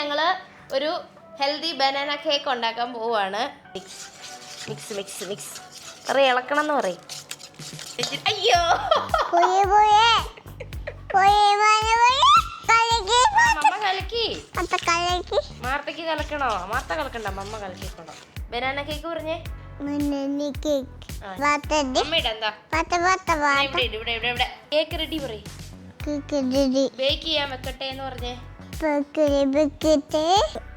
ഞങ്ങള് ഒരു healthy banana cake ഉണ്ടാക്കാൻ പോവാണ്. മിക്സ് മിക്സ് മിക്സ് മിക്സ് പറയും, ഇളക്കണം എന്ന് പറയും. അയ്യോ മമ്മ കലക്കി. മാർത്തക്ക് കലക്കണോ? മാർത്ത കലക്കണ്ട, മമ്മ കലക്കിക്കണോ. ബനാന കേക്ക് പറഞ്ഞേ. കേക്ക് റെഡി പറയും. ബേക്ക് ചെയ്യാൻ വെക്കട്ടെ എന്ന് പറഞ്ഞേ.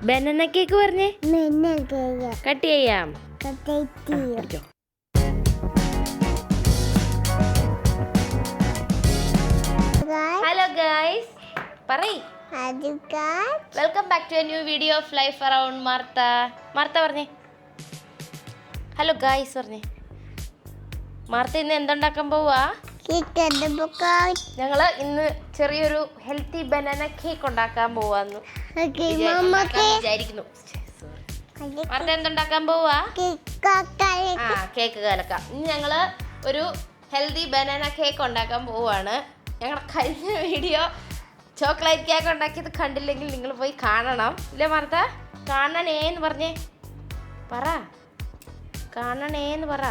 ബനാന കേക്ക് പറഞ്ഞേ. കട്ട് ചെയ്യാം. ഹലോ ഗൈസ്, പറയ്. Welcome back to a new video of life around Martha. Martha പറഞ്ഞേ. ഹലോ ഗൈസ് പറഞ്ഞേ. മാർത്ത ഇന്ന് എന്തുണ്ടാക്കാൻ പോവാ? ഞങ്ങള് ഇന്ന് ചെറിയൊരു ഹെൽത്തി ബനാന കേക്ക് ഉണ്ടാക്കാൻ പോവാന്ന് വിചാരിക്കുന്നു. മാർത്ത എന്തുണ്ടാക്കാൻ പോവാ? കേക്ക് കലക്കാം. ഇന്ന് ഞങ്ങള് ഒരു ഹെൽത്തി ബനാന കേക്ക് ഉണ്ടാക്കാൻ പോവാണ്. ഞങ്ങളുടെ കഴിഞ്ഞ വീഡിയോ ചോക്ലേറ്റ് കേക്ക് ഉണ്ടാക്കിയത് കണ്ടില്ലെങ്കിൽ നിങ്ങൾ പോയി കാണണം. ഇല്ലേ മാർത്ത? കാണണേന്ന് പറഞ്ഞേ. പറ, കാണണേന്ന് പറ.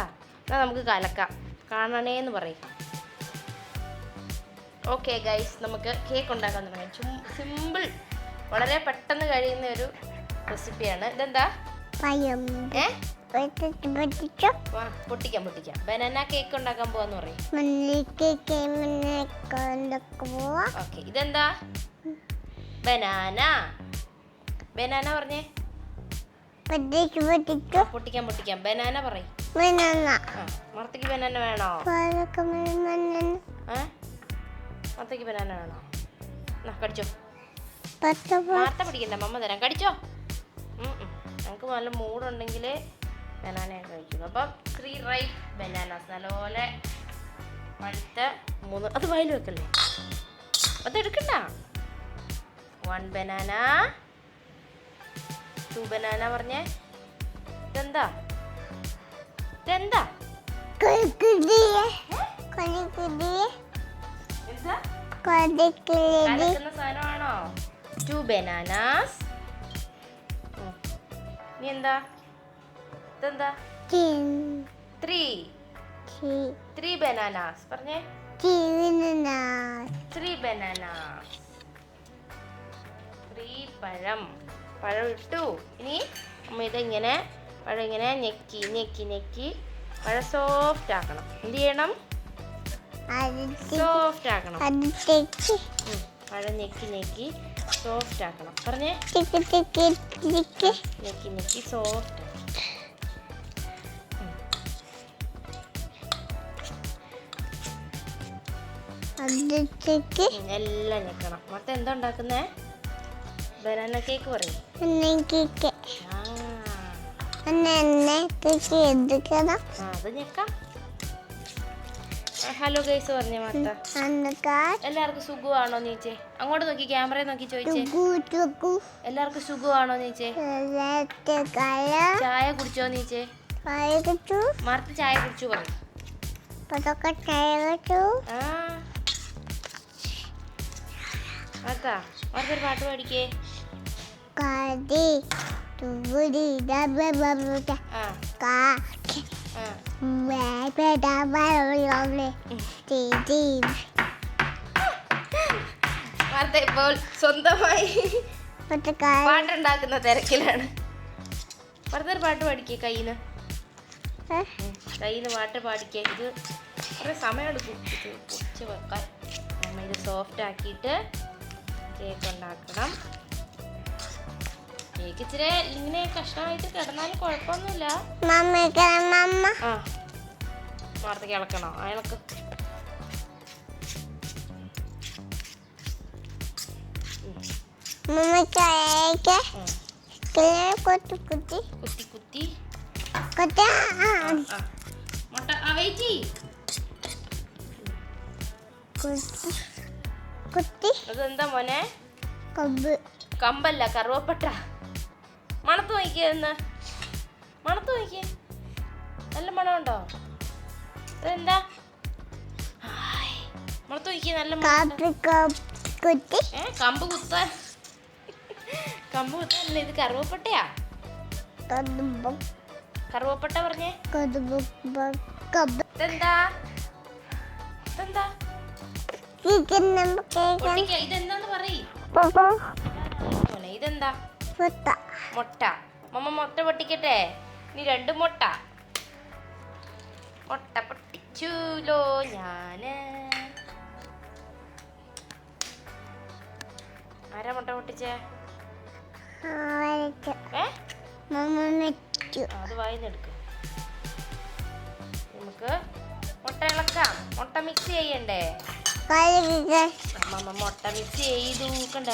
എന്നാൽ നമുക്ക് കലക്കാം. കാണണേന്ന് പറയും. ഓക്കെ ഗൈസ്, നമുക്ക് കേക്ക് ഉണ്ടാക്കാൻ തുടങ്ങാം. സിമ്പിൾ, വളരെ പെട്ടെന്ന് കഴിയുന്ന ഒരു റെസിപ്പിയാണ്. ഇതെന്താ? പൊട്ടിക്കാം. ബനാന കേക്ക് ഉണ്ടാക്കാൻ പോവാന്ന് പറയും. ഓക്കെ, ഇതെന്താ? ബനാന. ബനാന പറഞ്ഞേ. പൊട്ടിക്കാം. ബനാന പറയും. മർത്തക്ക് ബനാന വേണോ? മർത്തക്ക് ബനാന വേണോ? കടിച്ചോ. മാർത്ത പിടിക്കണ്ട, മമ്മ തരാം. കടിച്ചോ. നമുക്ക് നല്ല മൂടുണ്ടെങ്കിൽ ബനാന കഴിക്കുന്നു. അപ്പം 3 റൈപ്പ് ബനാനാസ്, നല്ലപോലെ പഴുത്ത 3. അത് വയൽ വെക്കല്ലേ, അതെടുക്കണ്ട. 1 ബനാന, 2 ബനാന പറഞ്ഞേ. ഇതെന്താ? കലക്കുന്ന സാധനമാണോ? 2 ബനാനാസ്. നീ എന്താ? ഇതെന്താ? 3 ബനാനാസ് പറഞ്ഞേ. 3 ബനാനാസ്. 3 പഴം ഇട്ടു. ഇനി അമ്മ ഇതിങ്ങനെ പഴം ഇങ്ങനെ ഞെക്കി പഴം സോഫ്റ്റ് ആക്കണം. എന്ത് ചെയ്യണം? സോഫ്റ്റ് ആക്കണം. പഴം ഞെക്കി സോഫ്റ്റ് ആക്കണം. പറഞ്ഞേ. ഞെക്കി സോഫ്റ്റ്. എല്ലാം ഞെക്കണം. മൊത്തം എന്താ ഉണ്ടാക്കുന്നേ? ബനാന കേക്ക് പറയും. അത് ഞെക്കാം. ഹലോ ഗൈസ് പറഞ്ഞേ മാർത്ത. എല്ലാവർക്കും സുഖമാണോ നീച്ചേ? അങ്ങോട്ട് നോക്കി, ക്യാമറ നോക്കി ചോദിച്ചേ. എല്ലാവർക്കും സുഖമാണോ നീച്ചേ? ചായ കുടിച്ചോ നീച്ചേ? മാർത്ത ചായ കുടിച്ചു പറയും. മാർത്തൊരു പാട്ട് പാടിക്കേ. മാർത്ത ഇപ്പോൾ സ്വന്തമായി പാട്ടുണ്ടാക്കുന്ന തിരക്കിലാണ്. മാർത്തൊരു പാട്ട് പാടിക്കേ. കയ്യിന്ന് പാട്ട് പാടിക്കേ. ഇത് കുറേ സമയം എടുക്കും ഇത് പൊടിച്ച് വെക്കാൻ. അമ്മ ഇത് സോഫ്റ്റ് ആക്കിയിട്ട് കേക്ക് ഉണ്ടാക്കണം. കേക്ക് ഇച്ചിരി ഇങ്ങനെ കഷ്ണമായിട്ട് കിടന്നാലും കുഴപ്പമൊന്നുമില്ല. മാർത്തക്ക് ഇളക്കണോ? ഇളക്ക്. കുത്തി മുട്ട വെയിറ്റ്. അതെന്താ മോനെ? കമ്പല്ല, കറുവപ്പട്ട. മണത്ത് നോക്കിയേ. നല്ല മണമുണ്ടോ? അതെന്താ? മണത്ത് നോക്കിയേ. നല്ല കമ്പ് കുത്താൻ കമ്പൂത്തല്ല, ഇത് കറുവപ്പട്ടയാ. കറുവപ്പട്ട പറഞ്ഞേ. ഇതെന്താ? ഇതെന്താന്ന് പറയ്. ഇതെന്താ? മുട്ട. മമ്മ മുട്ട പൊട്ടിക്കട്ടെ. ഇനി 2 മുട്ട. മുട്ട പൊട്ടിച്ചൂലോ ഞാന്. ആരാ മുട്ട പൊട്ടിച്ചേ? അത് വായിന്നെടുക്കും. നമുക്ക് മുട്ട ഇളക്കാം. മുട്ട മിക്സ് ചെയ്യണ്ടേ? അമ്മ മുട്ട മിക്സ് ചെയ്തു. കണ്ട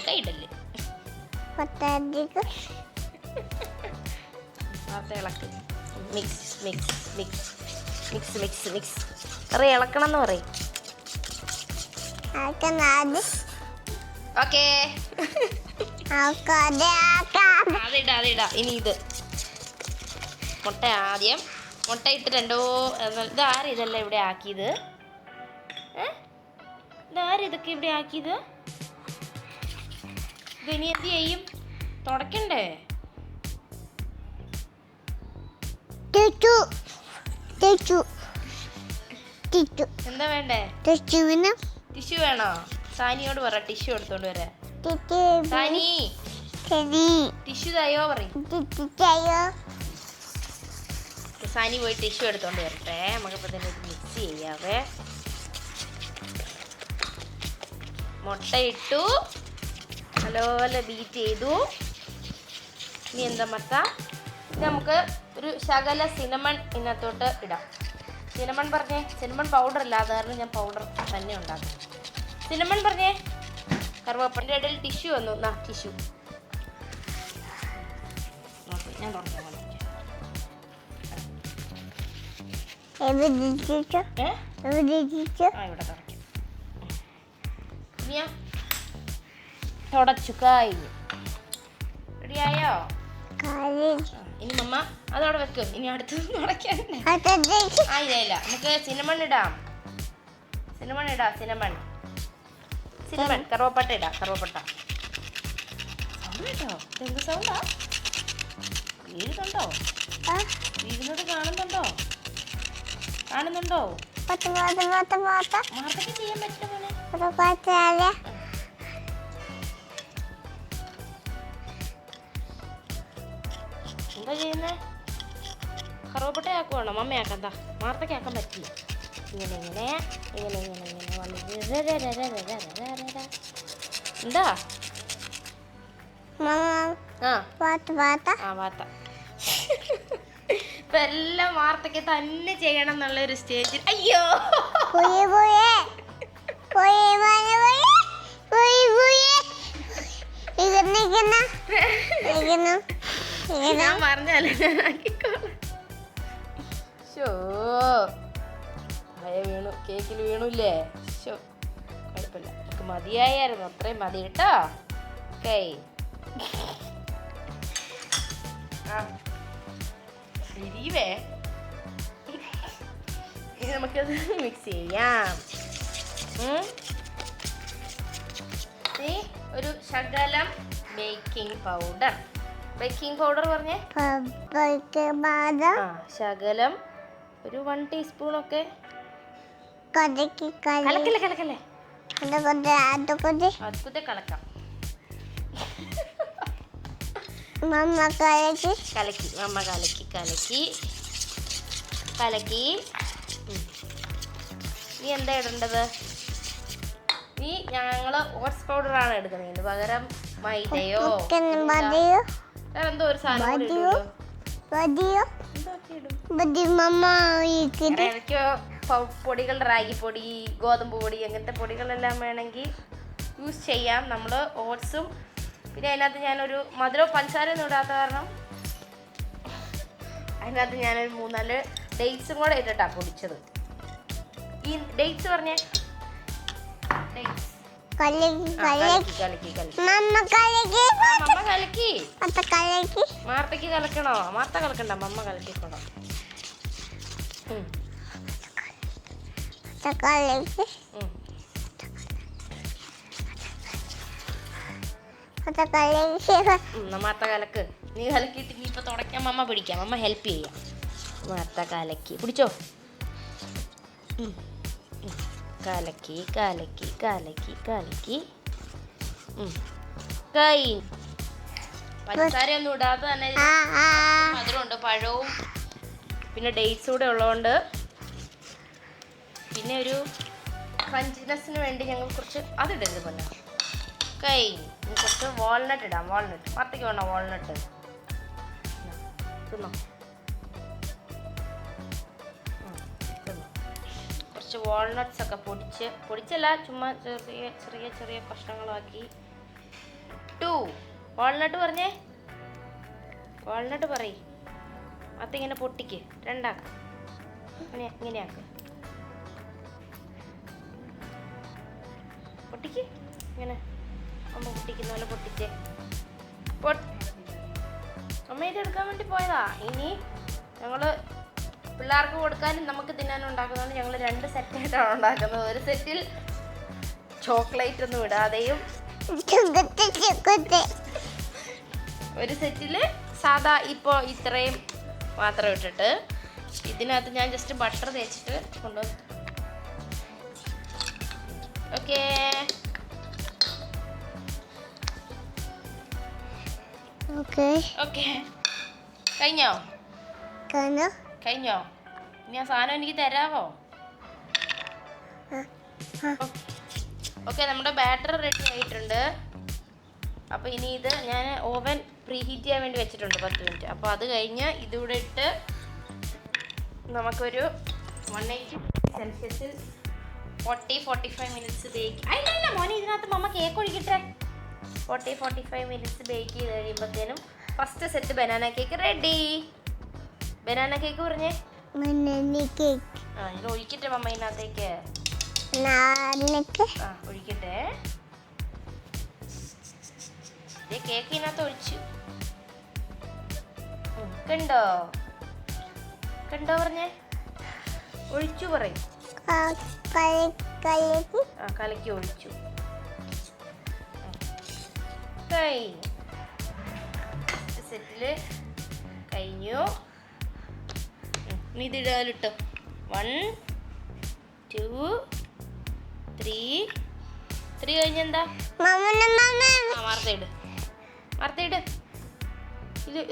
കൈയിടല്ലേ. ഇളക്ക്. മിക്സ് പറയും, ഇളക്കണം എന്ന് പറയും. ഓക്കേ, അതിടാ. ഇനി ഇത് മുട്ട ആദ്യം മുട്ട ഇട്ട് ഇതാരും ഇതല്ല ഇവിടെ ആക്കിയത്. ഇതാരും ഇതൊക്കെ ഇവിടെ ആക്കിയത്. ഇത് ഇനി എന്ത് ചെയ്യും? തുടക്കണ്ടേ? എന്താ വേണ്ടേ? ടിഷ്യൂ വേണോ? സാനിയോട് പറ ടിഷ്യൂ എടുത്തോണ്ട് വരാ. സാനി ടിഷ്യൂ തയ്യോ പറയും. സാനി പോയി ടിഷ്യൂ എടുത്തോണ്ട് വരട്ടെ. നമുക്കിപ്പോ തന്നെ മിക്സ് ചെയ്യാവേ. മുട്ട ഇട്ടു, നല്ലപോലെ ബീറ്റ് ചെയ്തു. ഇനി എന്താ മത്ത? ഇത് നമുക്ക് ഒരു ശകല സിനമൺ ഇതിനകത്തോട്ട് ഇടാം. സിനമൺ പറഞ്ഞേ. സിനമൺ പൗഡർ അല്ല, അത് കാരണം ഞാൻ പൗഡർ തന്നെ ഉണ്ടാക്കും. സിനമൺ പറഞ്ഞേ. കറുവപ്പൻ്റെ ഇടയിൽ ടിഷ്യൂ വന്നു. ടിഷ്യൂ ഞാൻ തുടങ്ങി. ഇവിടെ തുടച്ചു കഴിഞ്ഞു. റെഡിയായോ? ഇനി മമ്മ അതവിടെ വെക്കും. ഇനി അടുത്തത് തുടയ്ക്കാനില്ല. നമുക്ക് സിനമൺ ഇടാം. സിനമൺ കറുവപ്പട്ട ഇടാം. കറുവപ്പട്ട കേട്ടോ. എന്ത് സൗണ്ടാ? വീഴുന്നുണ്ടോ? വീഴുന്നത് കാണുന്നുണ്ടോ? മാർക്കൊക്കെ ചെയ്യാൻ പറ്റില്ല മോനെ. എന്താ ചെയ്യുന്നേ? കറുവപ്പട്ട ആക്കുവാണോ? മമ്മയാക്കാം. എന്താ മാർത്തയ്ക്ക് ആക്കാൻ പറ്റില്ല. ഇങ്ങനെ എന്താ? വാത്ത. ഇപ്പൊ എല്ലാം വാർത്തയ്ക്ക് തന്നെ ചെയ്യണം എന്നുള്ളൊരു സ്റ്റേജിൽ. അയ്യോ ഞാൻ പറഞ്ഞാലേ വീണു. കേക്കിൽ വീണുല്ലേ? കുഴപ്പമില്ല, നമുക്ക് മതിയായിരുന്നു. അത്രയും മതി കേട്ടോ. ഓക്കേ, ഇരിവേ. ഇനി നമുക്കത് മിക്സ് ചെയ്യാം. ഒരു ശകലം ബേക്കിംഗ് പൗഡർ. പറഞ്ഞേ. ശകലം ഒരു 1 ടീസ്പൂണൊക്കെ. കലക്കല്ലേ. അതുകൂടെ കളക്കാം. മമ്മ കലക്കി. ഇനി എന്താ ഇടേണ്ടത്? ഇനി ഞങ്ങള് ഓട്സ് പൗഡറാണ് എടുക്കുന്നത്. പകരം മൈദയോ എന്തോ ഒരു സാധനം പൊടികൾ, റാഗിപ്പൊടി, ഗോതമ്പ് പൊടി, അങ്ങനത്തെ പൊടികളെല്ലാം വേണമെങ്കിൽ യൂസ് ചെയ്യാം. നമ്മൾ ഓട്സും പിന്നെ അതിനകത്ത് ഞാനൊരു മധുരവും പഞ്ചസാരയൊന്നും ഇടാത്ത കാരണം അതിനകത്ത് ഞാനൊരു 3-4 ഡേറ്റ്സും കൂടെ ഇട്ടിട്ടാണ് പൊടിച്ചത്. ഈ ഡേറ്റ്സ് പറഞ്ഞേ. മാർത്തക്ക് കലക്കണോ? മാർത്ത കലക്കണ്ട, മമ്മ കലക്കിക്കോണോ. മത്ത കലക്ക്. നീ കലക്കിയിട്ട് നീ ഇപ്പൊ തുടയ്ക്കാൻ അമ്മ പിടിക്കാം. അമ്മ ഹെൽപ്പ് ചെയ്യാം. മത്ത കലക്കി പിടിച്ചോ. കലക്കി കലക്കി കലക്കി കലക്കി കൈ. പഞ്ചസാരയൊന്നും ഇടാതെ തന്നെ മധുരമുണ്ട്, പഴവും പിന്നെ ഡേറ്റ്സ് കൂടെ ഉള്ളതുകൊണ്ട്. പിന്നെ ഒരു ക്രഞ്ചിനെസ്സിന് വേണ്ടി ഞങ്ങൾ കുറച്ച് അതിടരുത് പോലെ കൈ. കുറച്ച് വാൾനട്ട് ഇടാം. വാൾനട്ട് മത്തയ്ക്ക് വേണോ വാൾനട്ട്? തിന്നോ. കുറച്ച് വാൾനട്ട്സ് ഒക്കെ പൊടിച്ചല്ല, ചുമ്മാ ചെറിയ ചെറിയ ചെറിയ കഷ്ണങ്ങളാക്കി ഇട്ടു. വാൾനട്ട് പറഞ്ഞേ, വാൾനട്ട് പറയ്. അതിങ്ങനെ പൊട്ടിക്ക്, രണ്ടാക്ക്. ഇങ്ങനെയാക്ക്, പൊട്ടിക്ക്. ഇങ്ങനെ അമ്മ പൊട്ടിക്കുന്ന പോലെ പൊട്ടിച്ചേ. അമ്മയിട്ട് എടുക്കാൻ വേണ്ടി പോയതാ. ഇനി ഞങ്ങൾ പിള്ളേർക്ക് കൊടുക്കാനും നമുക്ക് തിന്നാനും ഉണ്ടാക്കുന്നതുകൊണ്ട് ഞങ്ങൾ 2 സെറ്റായിട്ടാണ് ഉണ്ടാക്കുന്നത്. ഒരു സെറ്റിൽ ചോക്ലേറ്റ് ഒന്നും ഇടാതെയും ഒരു സെറ്റിൽ സാധാ ഇപ്പോൾ ഇത്രയും മാത്രം ഇട്ടിട്ട് ഇതിനകത്ത് ഞാൻ ജസ്റ്റ് ബട്ടർ തേച്ചിട്ട് കൊണ്ടുവന്നു. Okay, okay. കഴിഞ്ഞോ? ഇനി ആ സാധനം എനിക്ക് തരാമോ? ഓക്കെ, നമ്മുടെ ബാറ്റർ റെഡി ആയിട്ടുണ്ട്. അപ്പോൾ ഇനി ഇത് ഞാൻ ഓവൻ പ്രീ ഹീറ്റ് ചെയ്യാൻ വേണ്ടി വെച്ചിട്ടുണ്ട് 10 മിനിറ്റ്. അപ്പോൾ അത് കഴിഞ്ഞ് ഇതിവിടെ ഇട്ട് നമുക്കൊരു 180 സെൽഷ്യസിൽ 40-45 മിനിറ്റ്സ് ബേക്ക്. അല്ല മോനെ, ഇതിനകത്ത് മമ്മ കേക്ക് ഒഴിക്കട്ടെ. 40-45 മിനിറ്റ്സ് ബേക്ക് ചെയ്ത് കഴിയുമ്പോഴത്തേനും first set banana cake ready. Banana cake പറഞ്ഞേ. ഇത് ഒഴിക്കട്ടെ മമ്മ ഇതിനകത്തേക്ക്. ഒഴിക്കട്ടെ. കേക്ക് ഇതിനകത്ത് ഒഴിച്ചു. കണ്ടോ കണ്ടോ പറഞ്ഞേ. ഒഴിച്ചു പറയും. കലക്കി ഒഴിച്ചു. സെറ്റില് കഴിഞ്ഞു. ഇനി ഇതിടാലിട്ടോ. 1 2 3 കഴിഞ്ഞെന്താ? വാർത്തയിട്.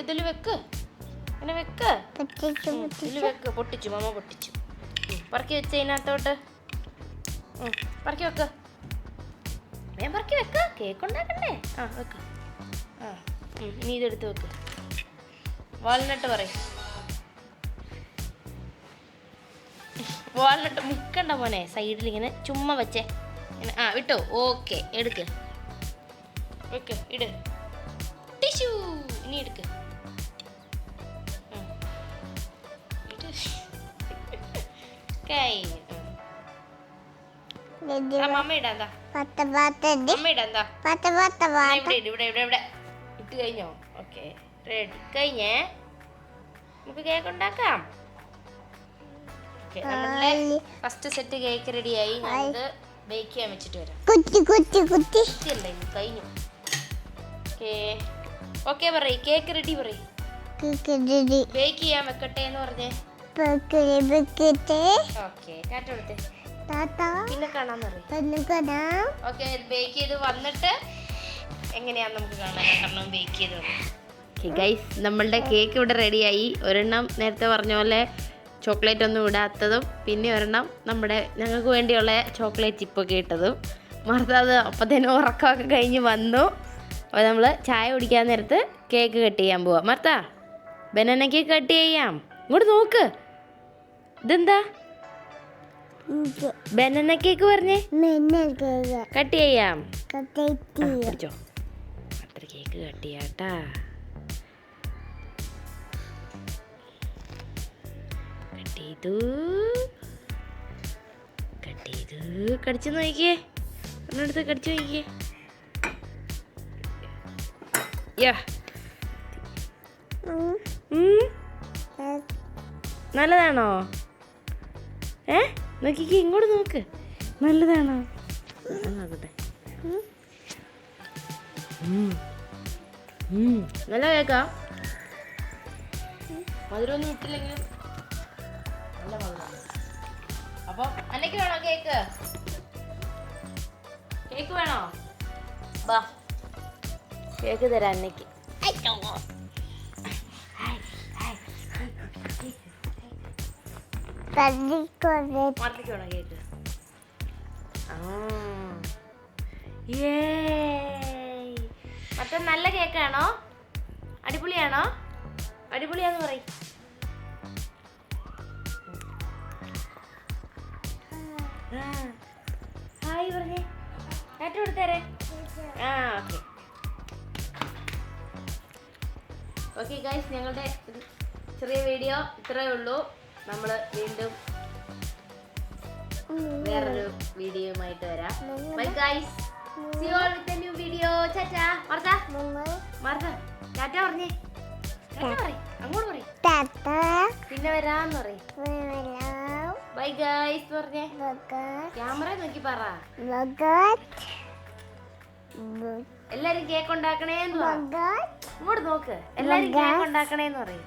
ഇതിൽ വെക്ക്. ഇങ്ങനെ വെക്ക്. ഇതിൽ വെക്ക്. പൊട്ടിച്ചു മമ്മ പൊട്ടിച്ചു. പറക്കി വെച്ച് അതിനകത്തോട്ട് പറക്കി വെക്ക്. ഞാൻ പറക്കി വെക്ക്. കേക്ക് ഉണ്ടാക്കണ്ടേ? വെക്ക്. ഇനി ഇതെടുത്ത് വെക്ക്. വാൾനട്ട് പറയും. വാൾനട്ട് മുക്കണ്ട മോനെ. സൈഡിൽ ഇങ്ങനെ ചുമ്മാ വെച്ചേ. വിട്ടോ. ഓക്കെ, എടുക്ക്. വെക്ക്. ഇട്. ടിഷ്യൂ. ഇനി എടുക്ക്. മമ്മ ഇടാ. ഇവിടെ ഇട്ട് കഴിഞ്ഞോ? Okay, ready. കഴിഞ്ഞേ. നമുക്ക് കേക്ക് ഉണ്ടാക്കാം. നമ്മളുടെ ഫസ്റ്റ് സെറ്റ് കേക്ക് റെഡിയായി. ഞാനിത് ബേക്ക് ചെയ്യാൻ വെച്ചിട്ട് വരാം. കഴിഞ്ഞു. ഓക്കെ പറയ്. കേക്ക് റെഡി പറയ്. ബേക്ക് ചെയ്യാൻ വെക്കട്ടെ എന്ന് പറഞ്ഞേ. ഓക്കെ, ടാറ്റ കൊടുത്തേ. പിന്നെ കാണാന്ന് പറയും. ഓക്കെ, ബേക്ക് ചെയ്ത് വന്നിട്ട് എങ്ങനെയാന്ന് നമുക്ക് കാണാം. 2 ബേക്ക് ചെയ്ത്. ഓക്കെ ഗൈസ്, നമ്മളുടെ കേക്ക് ഇവിടെ റെഡിയായി. ഒരെണ്ണം നേരത്തെ പറഞ്ഞ പോലെ ചോക്ലേറ്റ് ഒന്നും ഇടാത്തതും, പിന്നെ ഒരെണ്ണം ഞങ്ങൾക്ക് വേണ്ടിയുള്ള ചോക്ലേറ്റ് ചിപ്പൊക്കെ ഇട്ടതും. മറുത്തത് അപ്പത്തേനും ഉറക്കമൊക്കെ കഴിഞ്ഞ് വന്നു. അപ്പോൾ നമ്മൾ ചായ കുടിക്കാൻ നേരത്ത് കേക്ക് കട്ട് ചെയ്യാൻ പോവാം. മർത്ത, ബനാന കേക്ക് കട്ട് ചെയ്യാം. ഇങ്ങോട്ട് നോക്ക്. ഇതെന്താ? ബനാന കേക്ക് പറഞ്ഞേ. കട്ട് ചെയ്യാം. പിടിച്ചോ. അത്ര കേക്ക് കട്ട് ചെയ്യാട്ടാ. കട്ട് ചെയ്തു. കടിച്ചു നോക്കിയേ. ഒന്നെടുത്ത് കടിച്ചു നോക്കിയേ. നല്ലതാണോ? നോക്കിക്കേ, ഇങ്ങോട്ട് നോക്ക്. നല്ലതാണോ? നോക്കട്ടെ. നല്ല കേക്കാ. മധുരമൊന്നും ഇട്ടില്ലെങ്കിലും നല്ല മധുരം. അപ്പൊ അന്നയ്ക്ക് വേണോ കേക്ക്? കേക്ക് വേണോ? ബാ കേക്ക് തരാം അന്നയ്ക്ക്. മാർത്തിക്ക് വേണോ കേക്ക്? മറ്റേ നല്ല കേക്കാണോ? അടിപൊളിയാണോ? അടിപൊളിയാന്ന് പറയും. ഹായ് പറഞ്ഞേ. ടാറ്റ കൊടുത്തേരെ. ഓക്കെ ഗൈസ്, ഞങ്ങളുടെ ചെറിയ വീഡിയോ ഇത്രയേ ഉള്ളൂ. നമ്മൾ വീണ്ടും വേറൊരു വീഡിയോയുമായിട്ട് വരാം. Bye guys, see you all with a new video. ടാറ്റാ മാർത്ത. ടാറ്റ പറഞ്ഞേ. ടാറ്റ പറയ്, അങ്ങോട്ട് പറയ്. പിന്നെ വരാന്ന് പറയ്. ബൈ ഗൈസ് പറഞ്ഞേ. ക്യാമറ നോക്കി പറ. എല്ലാരും കേക്ക് ഉണ്ടാക്കണേന്ന് പറ. ഇങ്ങോട്ട് നോക്ക്. എല്ലാരും കേക്ക് ഉണ്ടാക്കണേന്ന് പറയും.